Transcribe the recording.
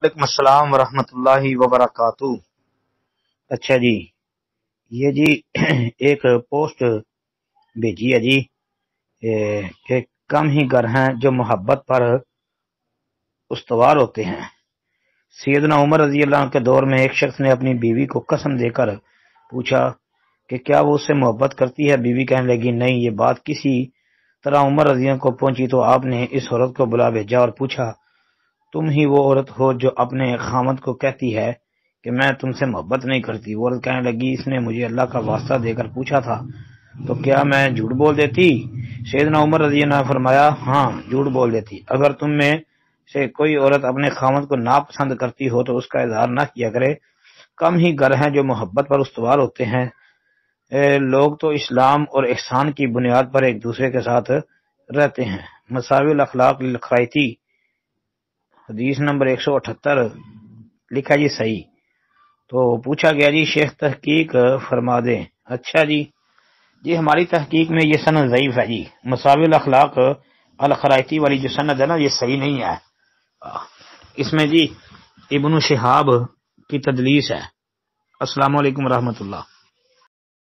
وعلیکم السلام ورحمۃ اللہ وبرکاتہ۔ اچھا جی، یہ جی ایک پوسٹ بھیجی ہے جی کہ کم ہی گھر ہیں جو محبت پر استوار ہوتے ہیں۔ سیدنا عمر رضی اللہ عنہ کے دور میں ایک شخص نے اپنی بیوی کو قسم دے کر پوچھا کہ کیا وہ اس سے محبت کرتی ہے؟ بیوی کہنے لگی نہیں۔ یہ بات کسی طرح عمر رضی اللہ عنہ کو پہنچی تو آپ نے اس عورت کو بلا بھیجا اور پوچھا تم ہی وہ عورت ہو جو اپنے خامد کو کہتی ہے کہ میں تم سے محبت نہیں کرتی؟ وہ عورت کہنے لگی اس نے مجھے اللہ کا واسطہ دے کر پوچھا تھا تو کیا میں جھوٹ بول دیتی؟ سیدنا عمر رضی اللہ عنہ نے فرمایا ہاں جھوٹ بول دیتی۔ اگر تم میں سے کوئی عورت اپنے خامد کو ناپسند کرتی ہو تو اس کا اظہار نہ کیا کرے۔ کم ہی گھر ہیں جو محبت پر استوار ہوتے ہیں۔ لوگ تو اسلام اور احسان کی بنیاد پر ایک دوسرے کے ساتھ رہتے ہیں۔ مساوی الاخلاق للخرائطی حدیث نمبر 178 لکھا جی صحیح۔ تو پوچھا گیا جی شیخ تحقیق فرما دیں۔ اچھا جی ہماری تحقیق میں یہ سند ضعیف ہے جی، مساوی الاخلاق الخرائطی والی جو سند ہے نا یہ صحیح نہیں ہے، اس میں جی ابن شہاب کی تدلیس ہے۔ السلام علیکم ورحمۃ اللہ۔